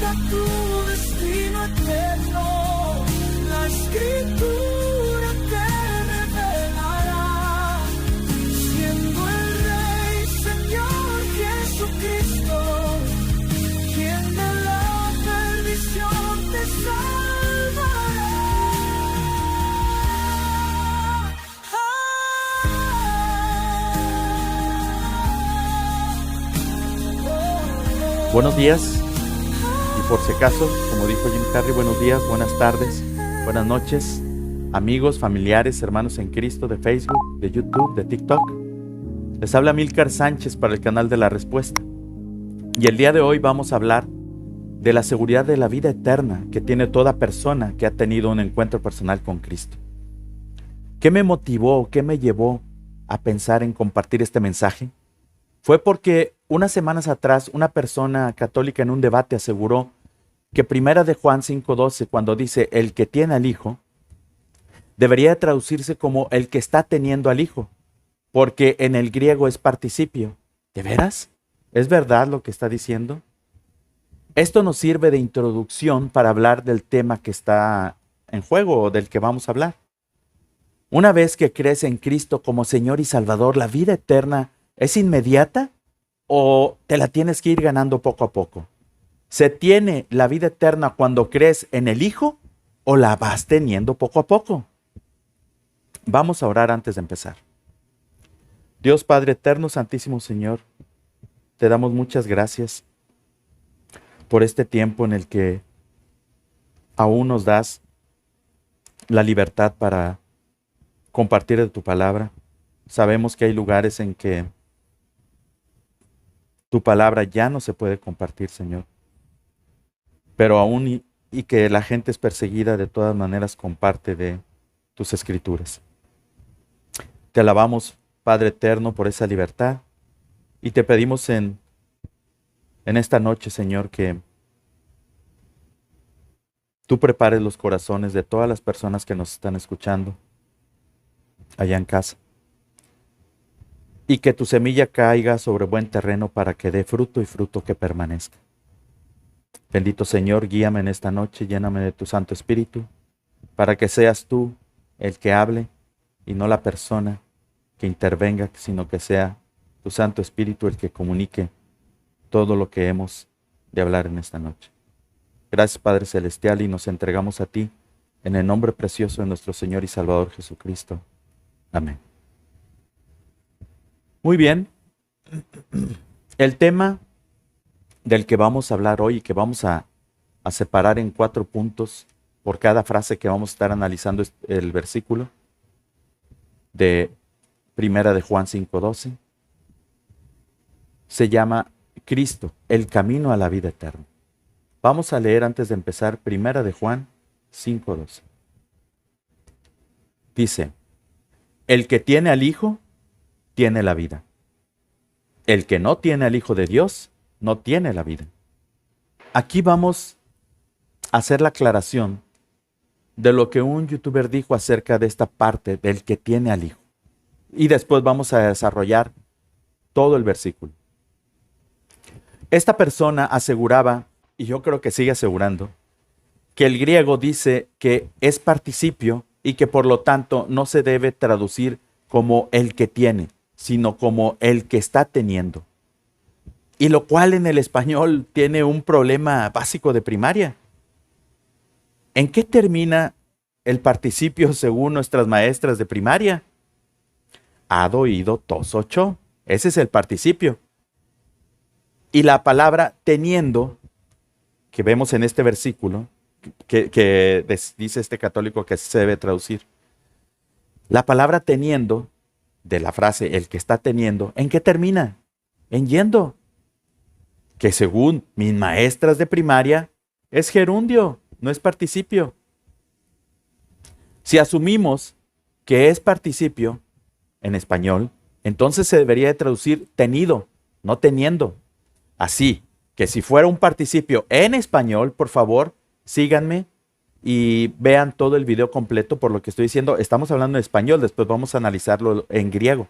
hasta tu destino eterno. La Escritura te revelará, siendo el Rey, Señor Jesucristo, quien de la perdición te salvará. Buenos días, y por si acaso, como dijo Jim Carrey, buenos días, buenas tardes, buenas noches, amigos, familiares, hermanos en Cristo de Facebook, de YouTube, de TikTok. Les habla Amílcar Sánchez para el canal de La Respuesta. Y el día de hoy vamos a hablar de la seguridad de la vida eterna que tiene toda persona que ha tenido un encuentro personal con Cristo. ¿Qué me motivó, qué me llevó a pensar en compartir este mensaje? Fue porque unas semanas atrás una persona católica en un debate aseguró que 1 de Juan 5:12, cuando dice el que tiene al Hijo, debería traducirse como el que está teniendo al Hijo, porque en el griego es participio. ¿De veras? ¿Es verdad lo que está diciendo? Esto nos sirve de introducción para hablar del tema que está en juego o del que vamos a hablar. Una vez que crees en Cristo como Señor y Salvador, ¿la vida eterna es inmediata o te la tienes que ir ganando poco a poco? ¿Se tiene la vida eterna cuando crees en el Hijo o la vas teniendo poco a poco? Vamos a orar antes de empezar. Dios Padre eterno, Santísimo Señor, te damos muchas gracias por este tiempo en el que aún nos das la libertad para compartir de tu palabra. Sabemos que hay lugares en que tu palabra ya no se puede compartir, Señor. Pero aún y que la gente es perseguida, de todas maneras comparte de tus escrituras. Te alabamos, Padre eterno, por esa libertad. Y te pedimos en esta noche, Señor, que tú prepares los corazones de todas las personas que nos están escuchando allá en casa. Y que tu semilla caiga sobre buen terreno para que dé fruto y fruto que permanezca. Bendito Señor, guíame en esta noche, lléname de tu Santo Espíritu, para que seas tú el que hable y no la persona que intervenga, sino que sea tu Santo Espíritu el que comunique todo lo que hemos de hablar en esta noche. Gracias, Padre Celestial, y nos entregamos a ti en el nombre precioso de nuestro Señor y Salvador Jesucristo. Amén. Muy bien, el tema del que vamos a hablar hoy y que vamos a separar en 4 puntos por cada frase que vamos a estar analizando el versículo de 1 de Juan 5:12, se llama Cristo, el camino a la vida eterna. Vamos a leer antes de empezar 1 de Juan 5:12. Dice, el que tiene al Hijo, tiene la vida. El que no tiene al Hijo de Dios, no tiene la vida. Aquí vamos a hacer la aclaración de lo que un youtuber dijo acerca de esta parte del que tiene al Hijo. Y después vamos a desarrollar todo el versículo. Esta persona aseguraba, y yo creo que sigue asegurando, que el griego dice que es participio y que por lo tanto no se debe traducir como el que tiene, sino como el que está teniendo. Y lo cual en el español tiene un problema básico de primaria. ¿En qué termina el participio según nuestras maestras de primaria? Ado, ido, tos, ocho. Ese es el participio. Y la palabra teniendo, que vemos en este versículo, que dice este católico que se debe traducir. La palabra teniendo, de la frase el que está teniendo, ¿en qué termina? En yendo. Que según mis maestras de primaria, es gerundio, no es participio. Si asumimos que es participio en español, entonces se debería de traducir tenido, no teniendo. Así que si fuera un participio en español, por favor, síganme y vean todo el video completo por lo que estoy diciendo. Estamos hablando en español, después vamos a analizarlo en griego.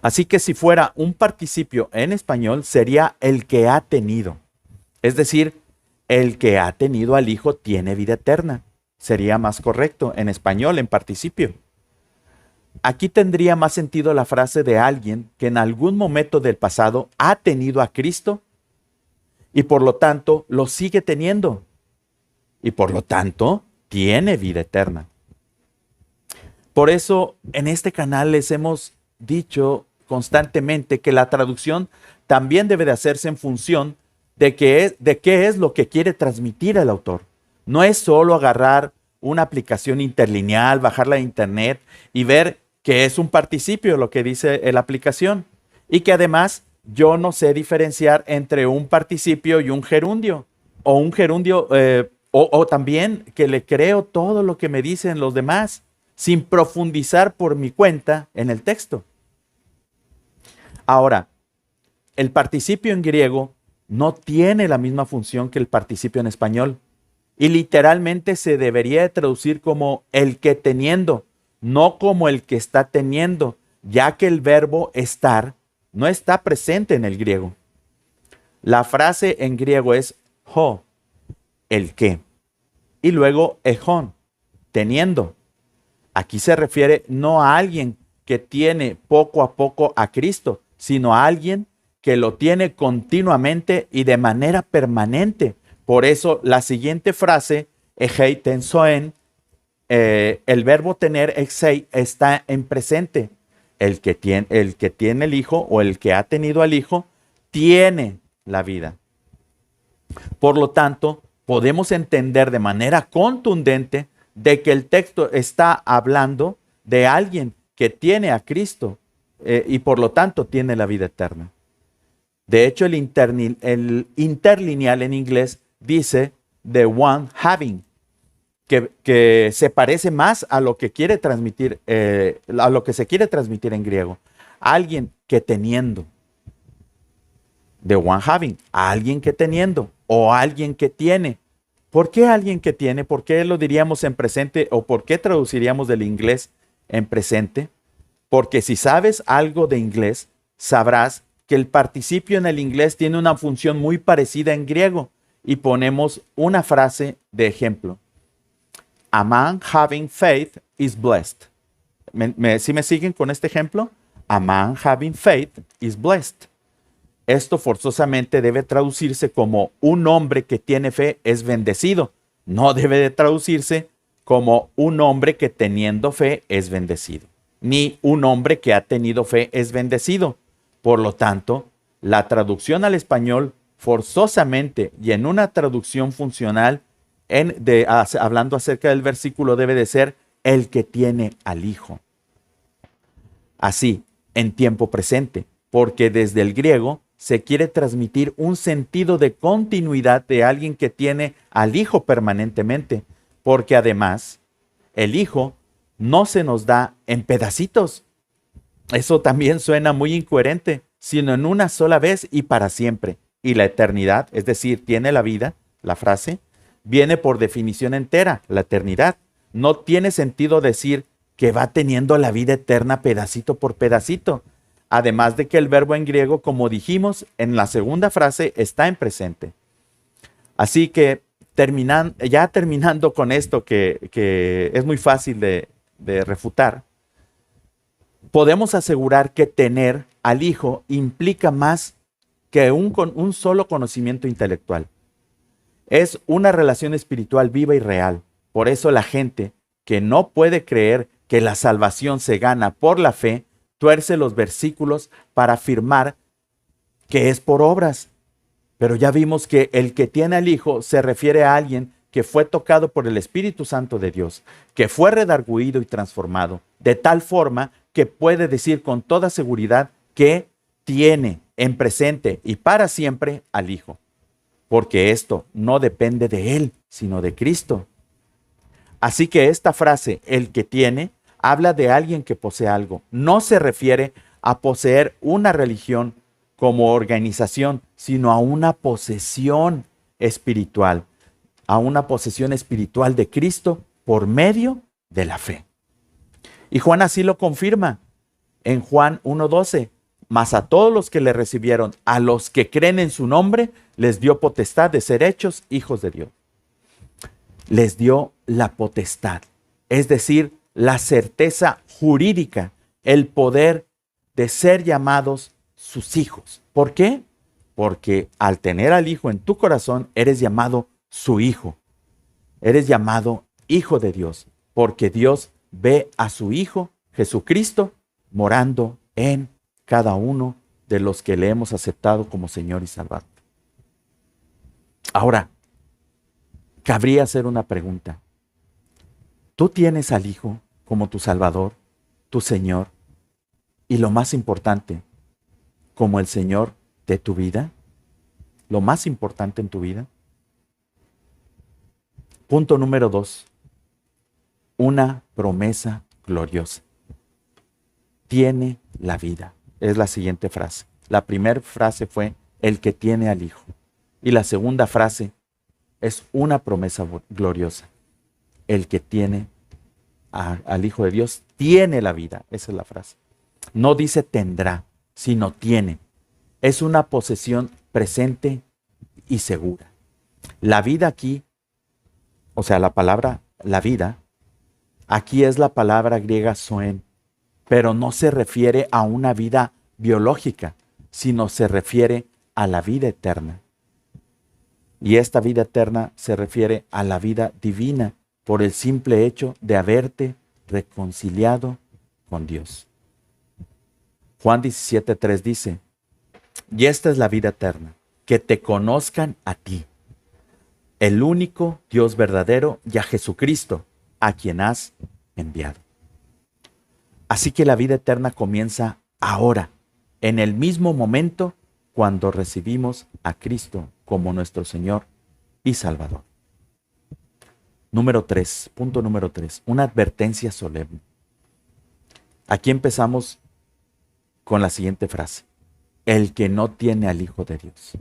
Así que si fuera un participio en español, sería el que ha tenido. Es decir, el que ha tenido al Hijo tiene vida eterna. Sería más correcto en español, en participio. Aquí tendría más sentido la frase de alguien que en algún momento del pasado ha tenido a Cristo y por lo tanto lo sigue teniendo y por lo tanto tiene vida eterna. Por eso en este canal les hemos dicho constantemente que la traducción también debe de hacerse en función de qué es lo que quiere transmitir el autor. No es solo agarrar una aplicación interlineal, bajarla de internet y ver que es un participio lo que dice la aplicación y que además yo no sé diferenciar entre un participio y un gerundio o un gerundio o también que le creo todo lo que me dicen los demás sin profundizar por mi cuenta en el texto. Ahora, el participio en griego no tiene la misma función que el participio en español y literalmente se debería de traducir como el que teniendo, no como el que está teniendo, ya que el verbo estar no está presente en el griego. La frase en griego es ho, el que, y luego ejón, teniendo. Aquí se refiere no a alguien que tiene poco a poco a Cristo, sino a alguien que lo tiene continuamente y de manera permanente. Por eso la siguiente frase, ejei tensoen, el verbo tener exei está en presente. El que tiene el Hijo o el que ha tenido al Hijo tiene la vida. Por lo tanto, podemos entender de manera contundente de que el texto está hablando de alguien que tiene a Cristo y por lo tanto tiene la vida eterna. De hecho, el interlineal en inglés dice the one having, que se parece más a lo que quiere transmitir, a lo que se quiere transmitir en griego. Alguien que teniendo. The one having, alguien que teniendo o alguien que tiene. ¿Por qué alguien que tiene? ¿Por qué lo diríamos en presente o por qué traduciríamos del inglés en presente? Porque si sabes algo de inglés, sabrás que el participio en el inglés tiene una función muy parecida en griego y ponemos una frase de ejemplo. A man having faith is blessed. ¿Sí me siguen con este ejemplo? A man having faith is blessed. Esto forzosamente debe traducirse como un hombre que tiene fe es bendecido. No debe de traducirse como un hombre que teniendo fe es bendecido. Ni un hombre que ha tenido fe es bendecido. Por lo tanto, la traducción al español forzosamente y en una traducción funcional hablando acerca del versículo debe de ser el que tiene al Hijo. Así, en tiempo presente, porque desde el griego se quiere transmitir un sentido de continuidad de alguien que tiene al Hijo permanentemente, porque además el Hijo no se nos da en pedacitos. Eso también suena muy incoherente, sino en una sola vez y para siempre. Y la eternidad, es decir, tiene la vida, la frase, viene por definición entera, la eternidad. No tiene sentido decir que va teniendo la vida eterna pedacito por pedacito. Además de que el verbo en griego, como dijimos, en la segunda frase está en presente. Así que terminando con esto que es muy fácil de refutar, podemos asegurar que tener al Hijo implica más que un solo conocimiento intelectual. Es una relación espiritual viva y real. Por eso la gente que no puede creer que la salvación se gana por la fe, tuerce los versículos para afirmar que es por obras. Pero ya vimos que el que tiene al Hijo se refiere a alguien que fue tocado por el Espíritu Santo de Dios, que fue redarguido y transformado, de tal forma que puede decir con toda seguridad que tiene en presente y para siempre al Hijo. Porque esto no depende de él, sino de Cristo. Así que esta frase, el que tiene, habla de alguien que posee algo. No se refiere a poseer una religión como organización, sino a una posesión espiritual. A una posesión espiritual de Cristo por medio de la fe. Y Juan así lo confirma. En Juan 1:12, Mas a todos los que le recibieron, a los que creen en su nombre, les dio potestad de ser hechos hijos de Dios. Les dio la potestad, es decir, la certeza jurídica, el poder de ser llamados sus hijos. ¿Por qué? Porque al tener al Hijo en tu corazón, eres llamado su hijo. Eres llamado hijo de Dios, porque Dios ve a su Hijo, Jesucristo, morando en cada uno de los que le hemos aceptado como Señor y Salvador. Ahora, cabría hacer una pregunta. ¿Tú tienes al Hijo como tu Salvador, tu Señor, y lo más importante, como el Señor de tu vida? ¿Lo más importante en tu vida? Punto número 2. Una promesa gloriosa. Tiene la vida. Es la siguiente frase. La primera frase fue el que tiene al Hijo. Y la segunda frase es una promesa gloriosa. El que tiene al Hijo de Dios tiene la vida. Esa es la frase. No dice tendrá, sino tiene. Es una posesión presente y segura. La vida aquí, o sea, la palabra la vida, aquí es la palabra griega zoen, pero no se refiere a una vida biológica, sino se refiere a la vida eterna. Y esta vida eterna se refiere a la vida divina por el simple hecho de haberte reconciliado con Dios. Juan 17:3 dice, y esta es la vida eterna, que te conozcan a ti, el único Dios verdadero, y a Jesucristo, a quien has enviado. Así que la vida eterna comienza ahora, en el mismo momento cuando recibimos a Cristo como nuestro Señor y Salvador. Punto número 3, una advertencia solemne. Aquí empezamos con la siguiente frase. El que no tiene al Hijo de Dios.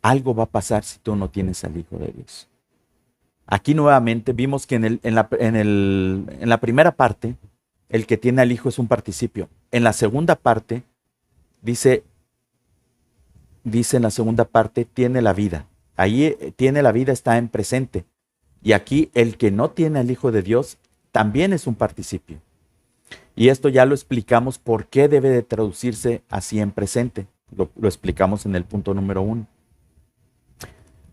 Algo va a pasar si tú no tienes al Hijo de Dios. Aquí nuevamente vimos que en la primera parte, el que tiene al Hijo es un participio. En la segunda parte, dice en la segunda parte, tiene la vida. Ahí tiene la vida, está en presente. Y aquí el que no tiene al Hijo de Dios también es un participio. Y esto ya lo explicamos por qué debe de traducirse así en presente. Lo explicamos en el punto número 1.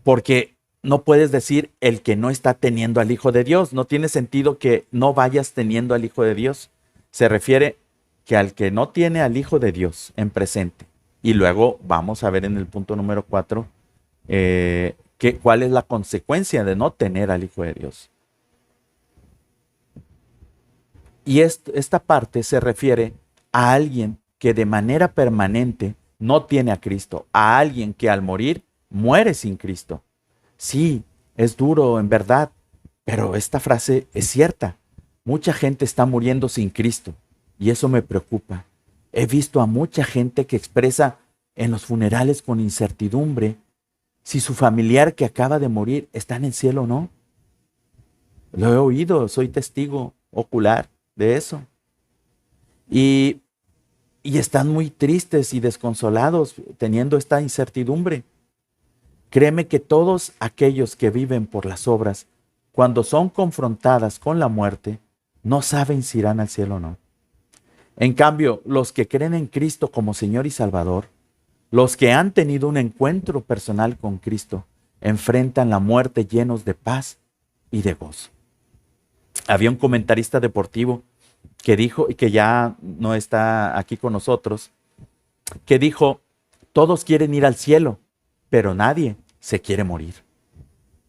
Porque no puedes decir el que no está teniendo al Hijo de Dios. No tiene sentido que no vayas teniendo al Hijo de Dios. Se refiere que al que no tiene al Hijo de Dios en presente. Y luego vamos a ver en el punto número 4 cuál es la consecuencia de no tener al Hijo de Dios. Y esta parte se refiere a alguien que de manera permanente no tiene a Cristo, a alguien que al morir muere sin Cristo. Sí, es duro en verdad, pero esta frase es cierta. Mucha gente está muriendo sin Cristo y eso me preocupa. He visto a mucha gente que expresa en los funerales con incertidumbre si su familiar que acaba de morir está en el cielo o no. Lo he oído, soy testigo ocular de eso. Y están muy tristes y desconsolados teniendo esta incertidumbre. Créeme que todos aquellos que viven por las obras, cuando son confrontadas con la muerte, no saben si irán al cielo o no. En cambio, los que creen en Cristo como Señor y Salvador, los que han tenido un encuentro personal con Cristo, enfrentan la muerte llenos de paz y de gozo. Había un comentarista deportivo que dijo, y que ya no está aquí con nosotros, que dijo, todos quieren ir al cielo, pero nadie se quiere morir.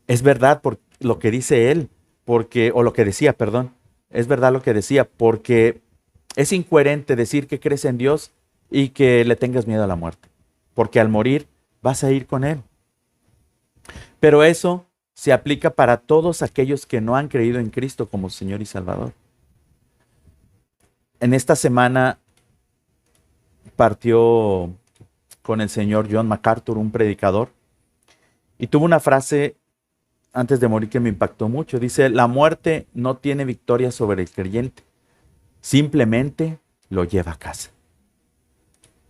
Es verdad por lo que dice él, o lo que decía, perdón, es verdad lo que decía, porque es incoherente decir que crees en Dios y que le tengas miedo a la muerte, porque al morir vas a ir con Él. Pero eso se aplica para todos aquellos que no han creído en Cristo como Señor y Salvador. En esta semana partió con el señor John MacArthur, un predicador, y tuvo una frase antes de morir que me impactó mucho. Dice, la muerte no tiene victoria sobre el creyente, simplemente lo lleva a casa.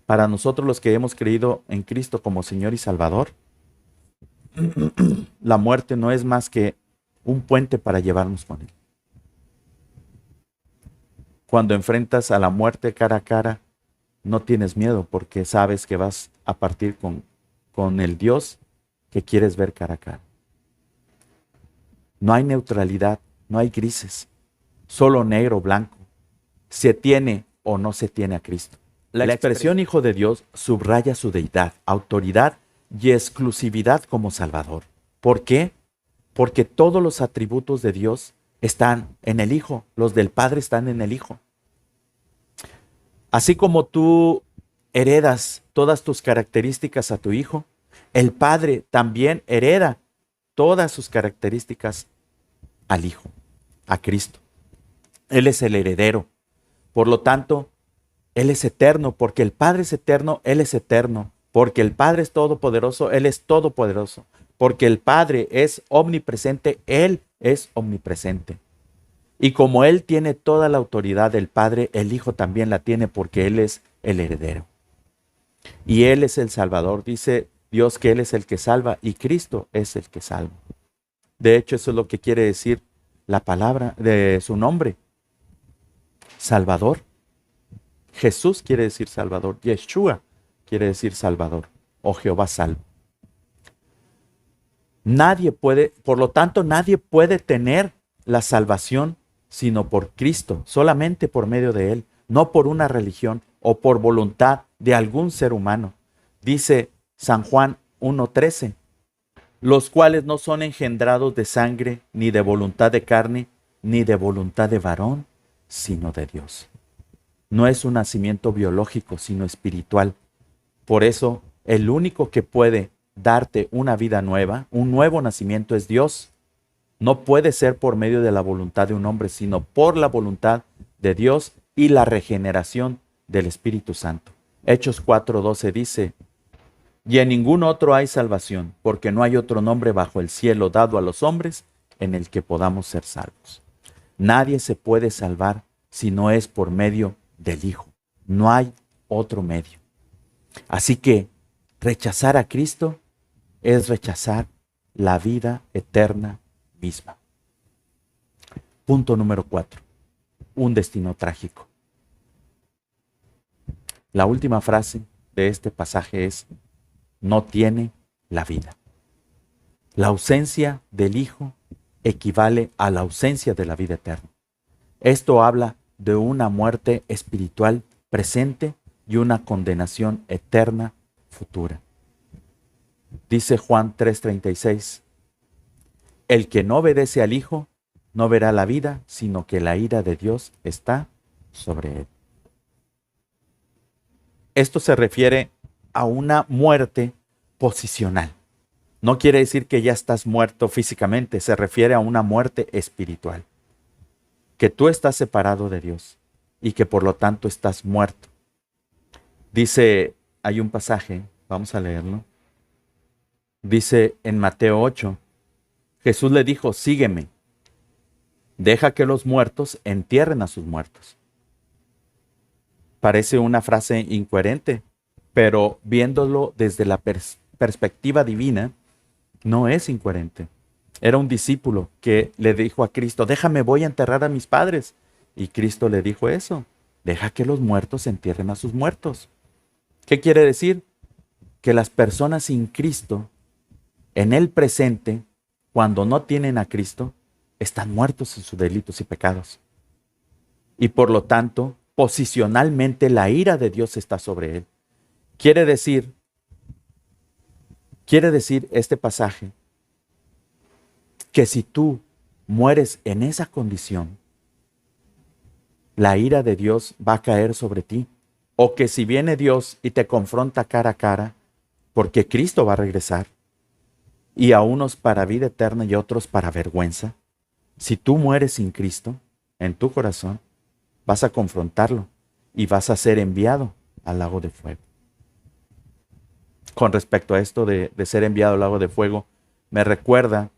Para nosotros los que hemos creído en Cristo como Señor y Salvador, la muerte no es más que un puente para llevarnos con Él. Cuando enfrentas a la muerte cara a cara, no tienes miedo porque sabes que vas a partir con el Dios que quieres ver cara a cara. No hay neutralidad, no hay grises, solo negro o blanco. Se tiene o no se tiene a Cristo. La expresión Hijo de Dios subraya su deidad, autoridad y exclusividad como Salvador. ¿Por qué? Porque todos los atributos de Dios están en el Hijo, los del Padre están en el Hijo. Así como tú heredas todas tus características a tu Hijo, el Padre también hereda todas sus características al Hijo, a Cristo. Él es el heredero. Por lo tanto, Él es eterno, porque el Padre es eterno, Él es eterno. Porque el Padre es todopoderoso, Él es todopoderoso. Porque el Padre es omnipresente, Él es omnipresente. Y como Él tiene toda la autoridad del Padre, el Hijo también la tiene porque Él es el heredero. Y Él es el Salvador. Dice Dios que Él es el que salva y Cristo es el que salva. De hecho, eso es lo que quiere decir la palabra de su nombre. Salvador. Jesús quiere decir Salvador. Yeshua quiere decir Salvador o Jehová salva. Nadie puede, por lo tanto, nadie puede tener la salvación sino por Cristo, solamente por medio de Él, no por una religión o por voluntad de algún ser humano. Dice San Juan 1:13, los cuales no son engendrados de sangre, ni de voluntad de carne, ni de voluntad de varón, sino de Dios. No es un nacimiento biológico, sino espiritual. Por eso, el único que puede darte una vida nueva, un nuevo nacimiento es Dios. No puede ser por medio de la voluntad de un hombre, sino por la voluntad de Dios y la regeneración del Espíritu Santo. Hechos 4:12 dice, y en ningún otro hay salvación, porque no hay otro nombre bajo el cielo dado a los hombres en el que podamos ser salvos. Nadie se puede salvar si no es por medio del Hijo. No hay otro medio. Así que rechazar a Cristo es rechazar la vida eterna misma. Punto número 4. Un destino trágico. La última frase de este pasaje es, no tiene la vida. La ausencia del Hijo equivale a la ausencia de la vida eterna. Esto habla de una muerte espiritual presente y una condenación eterna futura. Dice Juan 3:36, el que no obedece al Hijo no verá la vida, sino que la ira de Dios está sobre él. Esto se refiere a una muerte posicional. No quiere decir que ya estás muerto físicamente, se refiere a una muerte espiritual. Que tú estás separado de Dios y que por lo tanto estás muerto. Dice, hay un pasaje, vamos a leerlo. Dice en Mateo 8, Jesús le dijo, sígueme, deja que los muertos entierren a sus muertos. Parece una frase incoherente, pero viéndolo desde la perspectiva divina, no es incoherente. Era un discípulo que le dijo a Cristo, déjame, voy a enterrar a mis padres. Y Cristo le dijo eso, deja que los muertos entierren a sus muertos. ¿Qué quiere decir? Que las personas sin Cristo, en el presente, cuando no tienen a Cristo, están muertos en sus delitos y pecados. Y por lo tanto, posicionalmente la ira de Dios está sobre él. Quiere decir este pasaje que si tú mueres en esa condición, la ira de Dios va a caer sobre ti. O que si viene Dios y te confronta cara a cara, porque Cristo va a regresar, y a unos para vida eterna y a otros para vergüenza, si tú mueres sin Cristo en tu corazón, vas a confrontarlo y vas a ser enviado al lago de fuego. Con respecto a esto de ser enviado al lago de fuego, me recuerda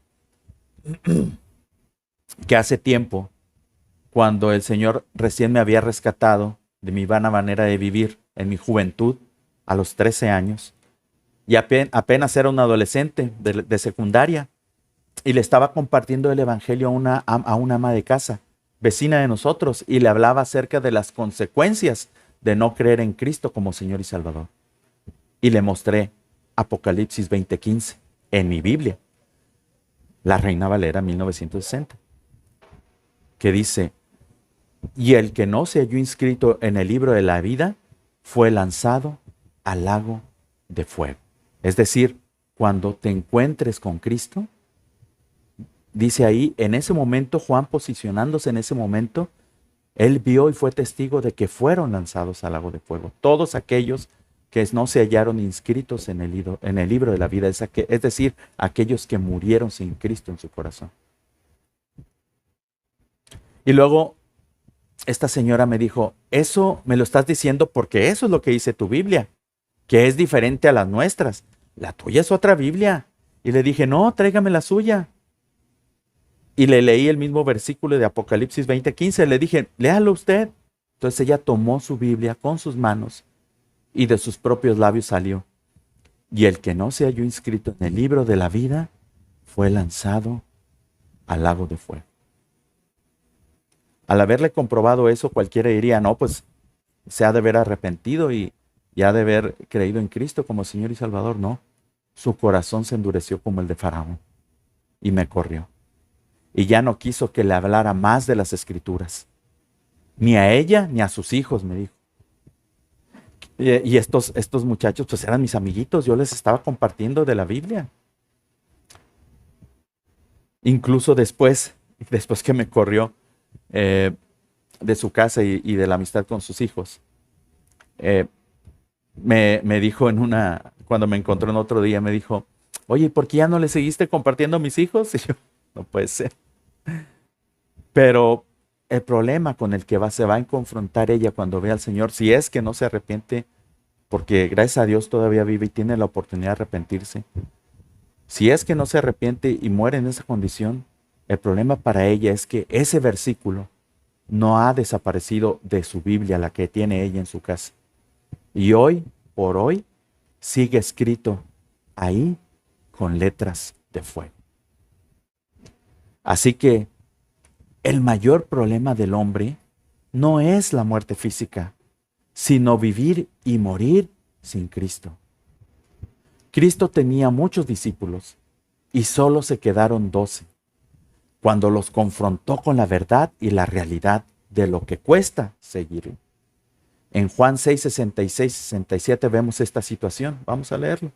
que hace tiempo, cuando el Señor recién me había rescatado de mi vana manera de vivir en mi juventud, a los 13 años, y apenas era un adolescente de secundaria, y le estaba compartiendo el evangelio a una ama de casa, vecina de nosotros, y le hablaba acerca de las consecuencias de no creer en Cristo como Señor y Salvador. Y le mostré Apocalipsis 20:15 en mi Biblia, la Reina Valera 1960, que dice: y el que no se halló inscrito en el libro de la vida fue lanzado al lago de fuego. Es decir, cuando te encuentres con Cristo, dice ahí, en ese momento, Juan posicionándose en ese momento, él vio y fue testigo de que fueron lanzados al lago de fuego todos aquellos que no se hallaron inscritos en el libro de la vida, es decir, aquellos que murieron sin Cristo en su corazón. Y luego esta señora me dijo: eso me lo estás diciendo porque eso es lo que dice tu Biblia, que es diferente a las nuestras. La tuya es otra Biblia. Y le dije: no, tráigame la suya. Y le leí el mismo versículo de Apocalipsis 20:15. Le dije: léalo usted. Entonces ella tomó su Biblia con sus manos y de sus propios labios salió: y el que no se halló inscrito en el libro de la vida fue lanzado al lago de fuego. Al haberle comprobado eso, cualquiera diría: no, pues se ha de haber arrepentido y ha de haber creído en Cristo como Señor y Salvador. No, su corazón se endureció como el de Faraón y me corrió. Y ya no quiso que le hablara más de las Escrituras, ni a ella ni a sus hijos, me dijo. Y estos muchachos pues eran mis amiguitos, yo les estaba compartiendo de la Biblia. Incluso después que me corrió de su casa y de la amistad con sus hijos, me dijo cuando me encontró en otro día, me dijo: oye, ¿por qué ya no le seguiste compartiendo a mis hijos? Y yo: no puede ser. Pero el problema con el que se va a confrontar ella cuando vea al Señor, si es que no se arrepiente, porque gracias a Dios todavía vive y tiene la oportunidad de arrepentirse, si es que no se arrepiente y muere en esa condición, el problema para ella es que ese versículo no ha desaparecido de su Biblia, la que tiene ella en su casa. Y hoy, por hoy, sigue escrito ahí con letras de fuego. Así que el mayor problema del hombre no es la muerte física, sino vivir y morir sin Cristo. Cristo tenía muchos discípulos y solo se quedaron 12. Cuando los confrontó con la verdad y la realidad de lo que cuesta seguirlo. En Juan 6, 66, 67 vemos esta situación. Vamos a leerlo.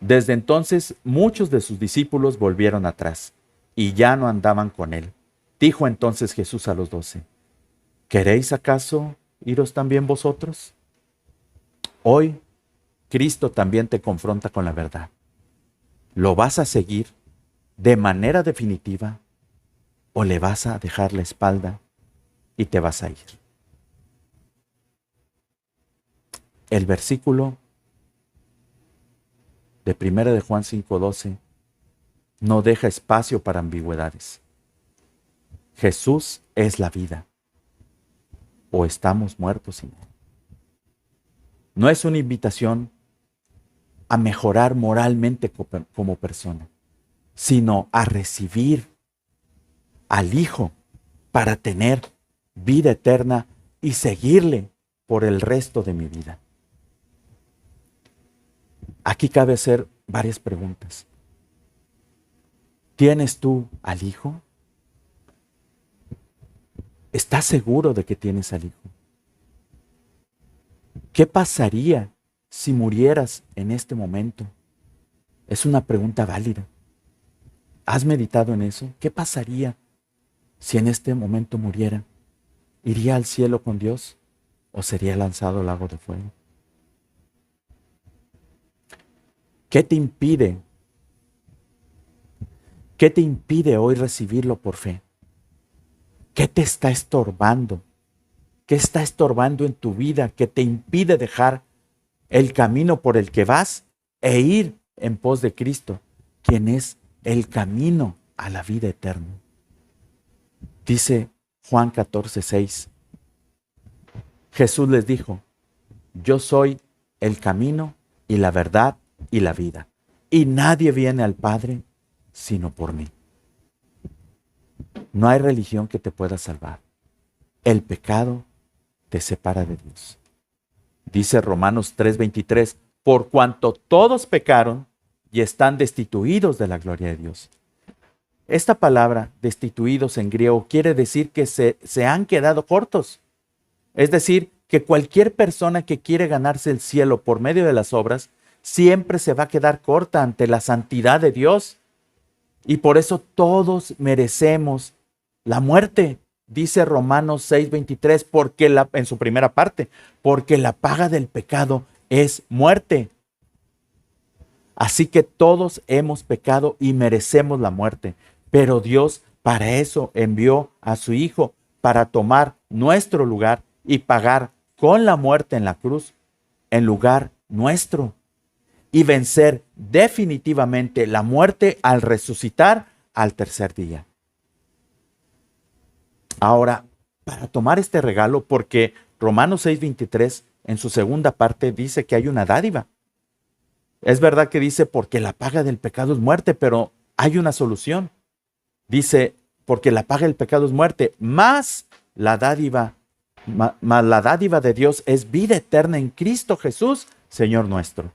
Desde entonces muchos de sus discípulos volvieron atrás y ya no andaban con él. Dijo entonces Jesús a los 12: ¿queréis acaso iros también vosotros? Hoy Cristo también te confronta con la verdad. ¿Lo vas a seguir de manera definitiva o le vas a dejar la espalda y te vas a ir? El versículo de 1 de Juan 5:12 no deja espacio para ambigüedades. Jesús es la vida, o estamos muertos sin él. No es una invitación a mejorar moralmente como persona, sino a recibir al Hijo para tener vida eterna y seguirle por el resto de mi vida. Aquí cabe hacer varias preguntas. ¿Tienes tú al Hijo? ¿Estás seguro de que tienes al Hijo? ¿Qué pasaría si murieras en este momento? Es una pregunta válida. ¿Has meditado en eso? ¿Qué pasaría si en este momento muriera? ¿Iría al cielo con Dios o sería lanzado al lago de fuego? ¿Qué te impide? ¿Qué te impide hoy recibirlo por fe? ¿Qué te está estorbando? ¿Qué está estorbando en tu vida que te impide dejar el camino por el que vas e ir en pos de Cristo, quien es el camino a la vida eterna? Dice Juan 14:6. Jesús les dijo: yo soy el camino y la verdad y la vida. Y nadie viene al Padre sino por mí. No hay religión que te pueda salvar. El pecado te separa de Dios. Dice Romanos 3:23, por cuanto todos pecaron y están destituidos de la gloria de Dios. Esta palabra, destituidos en griego, quiere decir que se han quedado cortos. Es decir, que cualquier persona que quiere ganarse el cielo por medio de las obras, siempre se va a quedar corta ante la santidad de Dios. Y por eso todos merecemos la muerte. Dice Romanos 6:23, en su primera parte, porque la paga del pecado es muerte. Así que todos hemos pecado y merecemos la muerte. Pero Dios para eso envió a su Hijo, para tomar nuestro lugar y pagar con la muerte en la cruz en lugar nuestro. Y vencer definitivamente la muerte al resucitar al tercer día. Ahora, para tomar este regalo, porque Romanos 6:23 en su segunda parte dice que hay una dádiva. Es verdad que dice porque la paga del pecado es muerte, pero hay una solución. Dice porque la paga del pecado es muerte, más la dádiva de Dios es vida eterna en Cristo Jesús, Señor nuestro.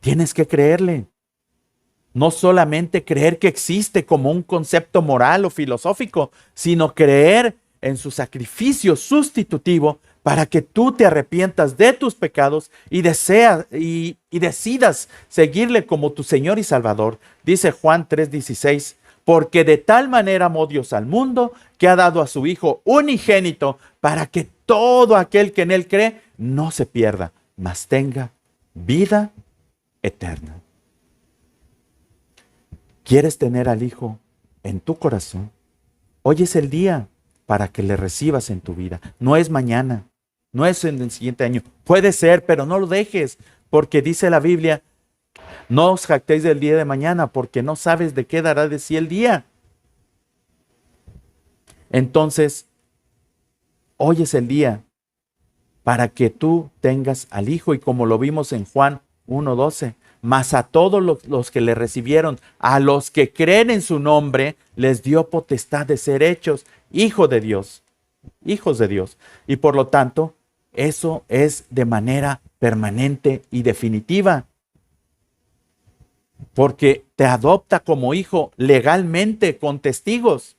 Tienes que creerle. No solamente creer que existe como un concepto moral o filosófico, sino creer en su sacrificio sustitutivo para que tú te arrepientas de tus pecados y decidas seguirle como tu Señor y Salvador. Dice Juan 3:16, porque de tal manera amó Dios al mundo que ha dado a su Hijo unigénito para que todo aquel que en él cree no se pierda, mas tenga vida eterna. ¿Quieres tener al Hijo en tu corazón? Hoy es el día para que le recibas en tu vida. No es mañana, no es en el siguiente año. Puede ser, pero no lo dejes, porque dice la Biblia, no os jactéis del día de mañana, porque no sabes de qué dará de sí el día. Entonces, hoy es el día para que tú tengas al Hijo, y como lo vimos en Juan 1:12, mas a todos los que le recibieron, a los que creen en su nombre, les dio potestad de ser hechos hijos de Dios. Y por lo tanto, eso es de manera permanente y definitiva. Porque te adopta como hijo legalmente con testigos.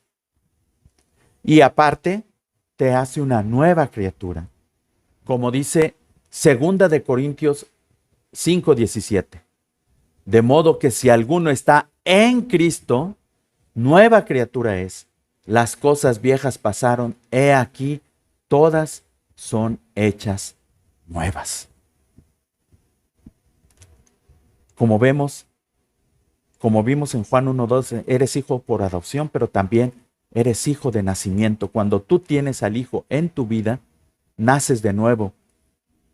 Y aparte, te hace una nueva criatura. Como dice 2 Corintios 5:17. De modo que si alguno está en Cristo, nueva criatura es. Las cosas viejas pasaron, he aquí, todas son hechas nuevas. Como vimos en Juan 1:12, eres hijo por adopción, pero también eres hijo de nacimiento. Cuando tú tienes al Hijo en tu vida, naces de nuevo.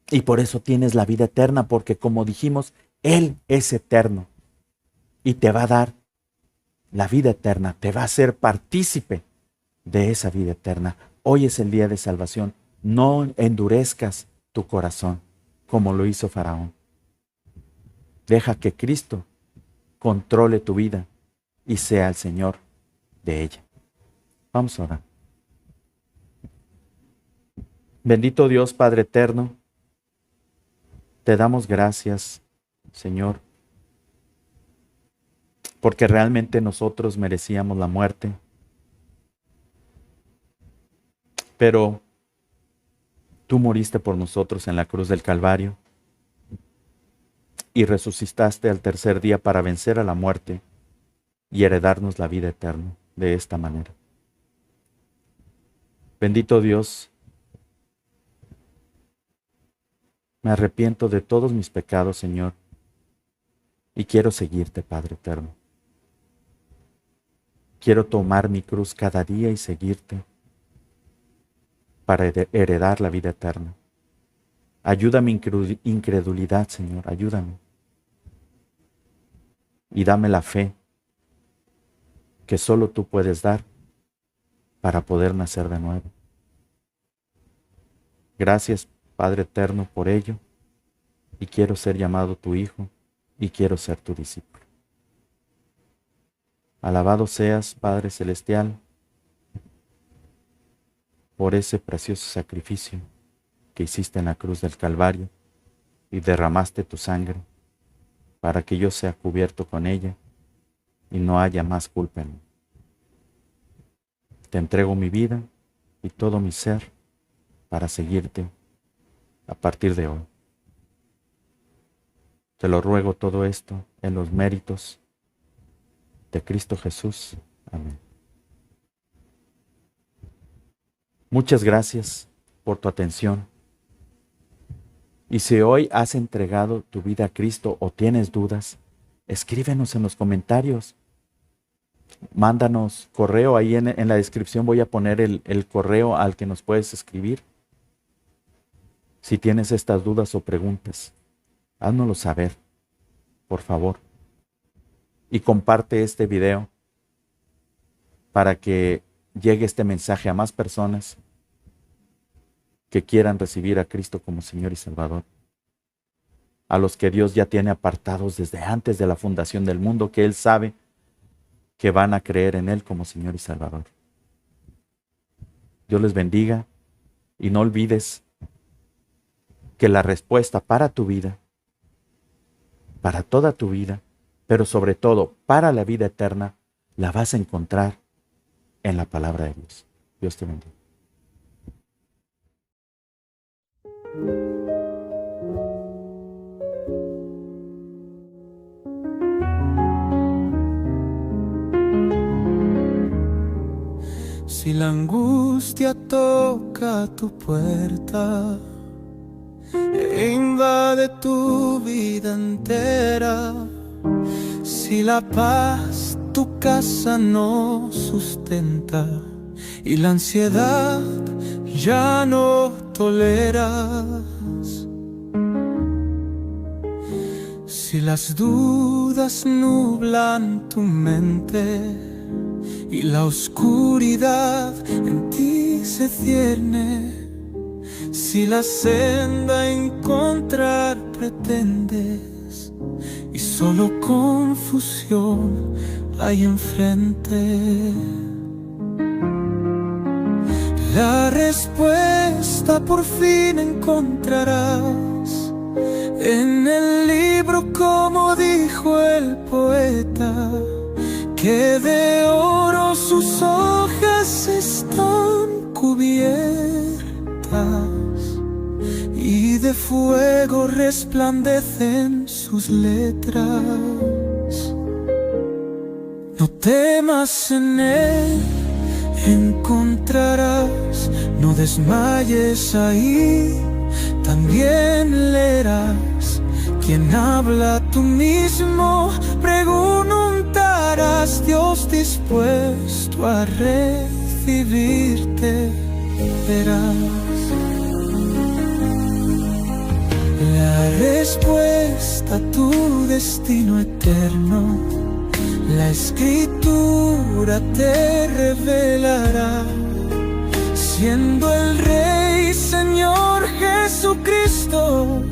Y por eso tienes la vida eterna, porque como dijimos, Él es eterno y te va a dar la vida eterna, te va a hacer partícipe de esa vida eterna. Hoy es el día de salvación. No endurezcas tu corazón como lo hizo Faraón. Deja que Cristo controle tu vida y sea el Señor de ella. Vamos a orar. Bendito Dios, Padre eterno, te damos gracias, Señor, porque realmente nosotros merecíamos la muerte. Pero tú moriste por nosotros en la cruz del Calvario y resucitaste al tercer día para vencer a la muerte y heredarnos la vida eterna de esta manera. Bendito Dios, me arrepiento de todos mis pecados, Señor, y quiero seguirte, Padre eterno. Quiero tomar mi cruz cada día y seguirte para heredar la vida eterna. Ayúdame incredulidad, Señor, ayúdame. Y dame la fe que solo tú puedes dar para poder nacer de nuevo. Gracias, Padre eterno, por ello. y quiero ser llamado tu hijo, y quiero ser tu discípulo. Alabado seas, Padre Celestial, por ese precioso sacrificio que hiciste en la cruz del Calvario y derramaste tu sangre para que yo sea cubierto con ella y no haya más culpa en mí. Te entrego mi vida y todo mi ser para seguirte a partir de hoy. Te lo ruego todo esto en los méritos de Cristo Jesús. Amén. Muchas gracias por tu atención. Y si hoy has entregado tu vida a Cristo o tienes dudas, escríbenos en los comentarios. Mándanos correo, ahí en la descripción voy a poner el correo al que nos puedes escribir. Si tienes estas dudas o preguntas, háznoslo saber, por favor. Y comparte este video para que llegue este mensaje a más personas que quieran recibir a Cristo como Señor y Salvador. A los que Dios ya tiene apartados desde antes de la fundación del mundo, que Él sabe que van a creer en Él como Señor y Salvador. Dios les bendiga y no olvides que la respuesta para tu vida, para toda tu vida, pero sobre todo para la vida eterna, la vas a encontrar en la palabra de Dios. Dios te bendiga. Si la angustia toca tu puerta e invade tu vida entera, si la paz tu casa no sustenta y la ansiedad ya no toleras, si las dudas nublan tu mente y la oscuridad en ti se cierne, si la senda encontrar pretendes y solo confusión hay enfrente, la respuesta por fin encontrarás en el libro, como dijo el poeta, que de oro sus hojas están cubiertas y de fuego resplandecen sus letras. No temas, en él encontrarás, no desmayes, ahí también leerás. Quien habla tú mismo preguntarás, Dios dispuesto a recibirte verás. La respuesta a tu destino eterno, la escritura te revelará, siendo el Rey Señor Jesucristo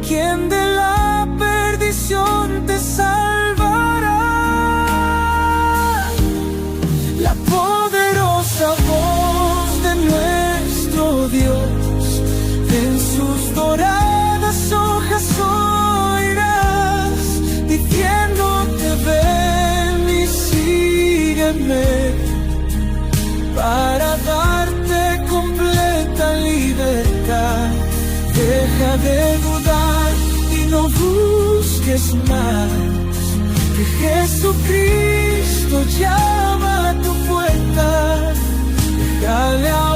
quien de la perdición te salvará. La poderosa voz de nuestro Dios, en sus doradas hojas oirás, diciéndote ven y sígueme, para darte completa libertad. Deja de dudar y no busques más, que Jesucristo llama a tu puerta. Déjale ahora